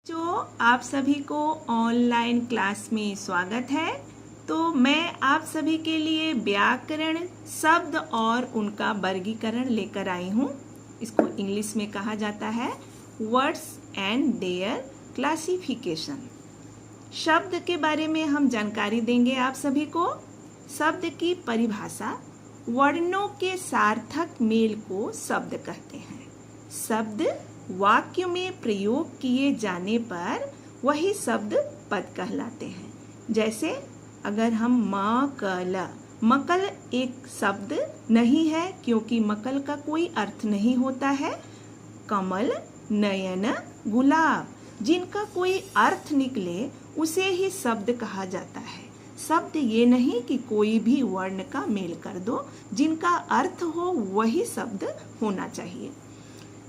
तो आप सभी को ऑनलाइन क्लास में स्वागत है। तो मैं आप सभी के लिए व्याकरण शब्द और उनका वर्गीकरण लेकर आई हूँ। इसको इंग्लिश में कहा जाता है वर्ड्स एंड देयर क्लासिफिकेशन। शब्द के बारे में हम जानकारी देंगे आप सभी को। शब्द की परिभाषा, वर्णों के सार्थक मेल को शब्द कहते हैं। शब्द वाक्य में प्रयोग किए जाने पर वही शब्द पद कहलाते हैं। जैसे अगर हम मकल एक शब्द नहीं है क्योंकि मकल का कोई अर्थ नहीं होता है। कमल, नयन, गुलाब जिनका कोई अर्थ निकले उसे ही शब्द कहा जाता है। शब्द ये नहीं कि कोई भी वर्ण का मेल कर दो, जिनका अर्थ हो वही शब्द होना चाहिए।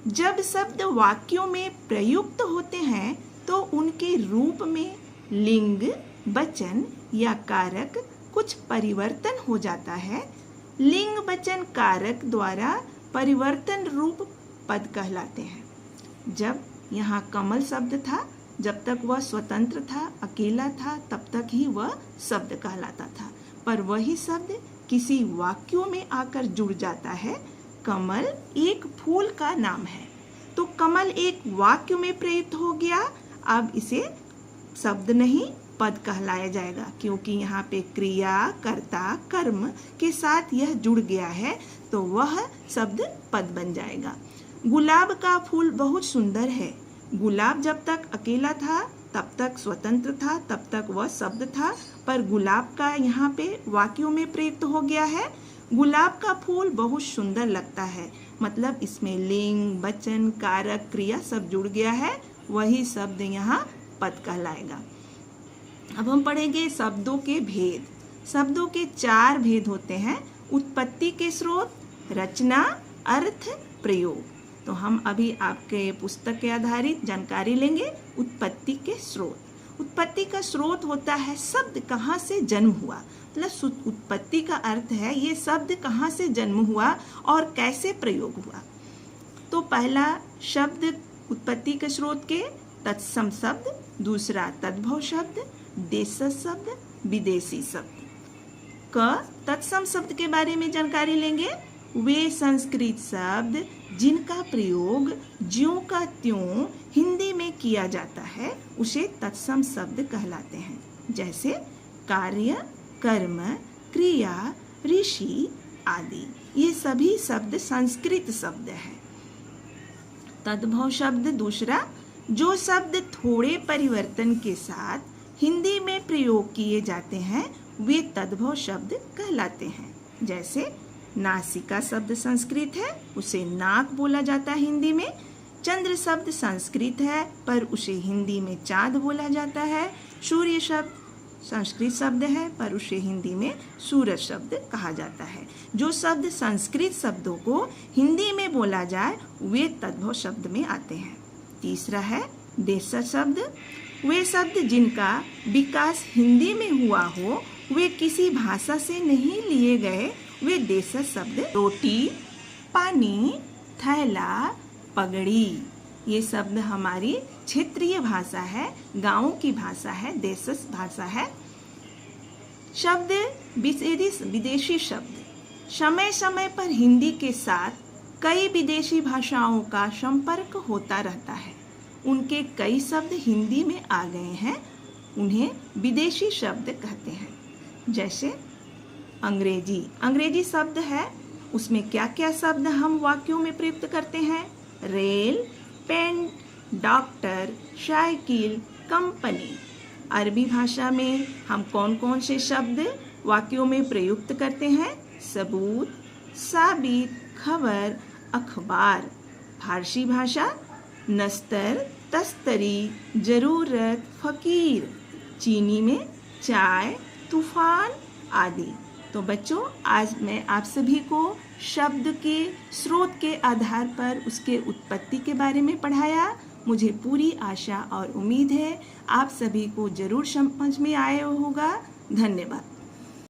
जब शब्द वाक्यों में प्रयुक्त होते हैं तो उनके रूप में लिंग, वचन या कारक कुछ परिवर्तन हो जाता है। लिंग, वचन, कारक द्वारा परिवर्तन रूप पद कहलाते हैं। जब यहाँ कमल शब्द था, जब तक वह स्वतंत्र था, अकेला था, तब तक ही वह शब्द कहलाता था। पर वही शब्द किसी वाक्यों में आकर जुड़ जाता है। कमल एक फूल का नाम है, तो कमल एक वाक्य में प्रयुक्त हो गया। अब इसे शब्द नहीं पद कहलाया जाएगा, क्योंकि यहाँ पे क्रिया, कर्ता, कर्म के साथ यह जुड़ गया है, तो वह शब्द पद बन जाएगा। गुलाब का फूल बहुत सुंदर है। गुलाब जब तक अकेला था, तब तक स्वतंत्र था, तब तक वह शब्द था। पर गुलाब का यहाँ पे वाक्यों में प्रयुक्त हो गया है। गुलाब का फूल बहुत सुंदर लगता है, मतलब इसमें लिंग, वचन, कारक, क्रिया सब जुड़ गया है, वही शब्द यहाँ पद कहलाएगा। अब हम पढ़ेंगे शब्दों के भेद। शब्दों के 4 भेद होते हैं: उत्पत्ति के स्रोत, रचना, अर्थ, प्रयोग। तो हम अभी आपके पुस्तक के आधारित जानकारी लेंगे। उत्पत्ति के स्रोत। उत्पत्ति का स्रोत होता है शब्द कहाँ से जन्म हुआ, मतलब उत्पत्ति का अर्थ है ये शब्द कहाँ से जन्म हुआ और कैसे प्रयोग हुआ। तो पहला शब्द उत्पत्ति के स्रोत के तत्सम शब्द, दूसरा तद्भव शब्द, देशज शब्द, विदेशी शब्द। तत्सम शब्द के बारे में जानकारी लेंगे। वे संस्कृत शब्द जिनका प्रयोग ज्यों का त्यों हिंदी में किया जाता है उसे तत्सम शब्द कहलाते हैं। जैसे कार्य, कर्म, क्रिया, ऋषि आदि, ये सभी शब्द संस्कृत शब्द हैं। तद्भव शब्द दूसरा, जो शब्द थोड़े परिवर्तन के साथ हिंदी में प्रयोग किए जाते हैं वे तद्भव शब्द कहलाते हैं। जैसे नासिका शब्द संस्कृत है, उसे नाक बोला जाता है हिंदी में। चंद्र शब्द संस्कृत है पर उसे हिंदी में चाँद बोला जाता है। सूर्य शब्द संस्कृत शब्द है पर उसे हिंदी में सूरज शब्द कहा जाता है। जो शब्द संस्कृत शब्दों को हिंदी में बोला जाए वे तद्भव शब्द में आते हैं। तीसरा है देशज शब्द। वे शब्द जिनका विकास हिंदी में हुआ हो, वे किसी भाषा से नहीं लिए गए, वे देशज शब्द। रोटी, पानी, थैला, पगड़ी, ये शब्द हमारी क्षेत्रीय भाषा है, गाँव की भाषा है, देशज भाषा है। शब्द विदेशी शब्द। समय समय पर हिंदी के साथ कई विदेशी भाषाओं का संपर्क होता रहता है। उनके कई शब्द हिंदी में आ गए हैं, उन्हें विदेशी शब्द कहते हैं। जैसे अंग्रेजी शब्द है, उसमें क्या क्या शब्द हम वाक्यों में प्रयुक्त करते हैं? Rail, pen, doctor, cycle, company. अरबी भाषा में हम कौन कौन से शब्द वाक्यों में प्रयुक्त करते हैं? सबूत, साबित, खबर, अखबार। फारसी भाषा नस्तर, तस्तरी, जरूरत, फकीर। चीनी में चाय, तूफान आदि। तो बच्चों, आज मैं आप सभी को शब्द के स्रोत के आधार पर उसके उत्पत्ति के बारे में पढ़ाया। मुझे पूरी आशा और उम्मीद है आप सभी को जरूर समझ में आया होगा। धन्यवाद।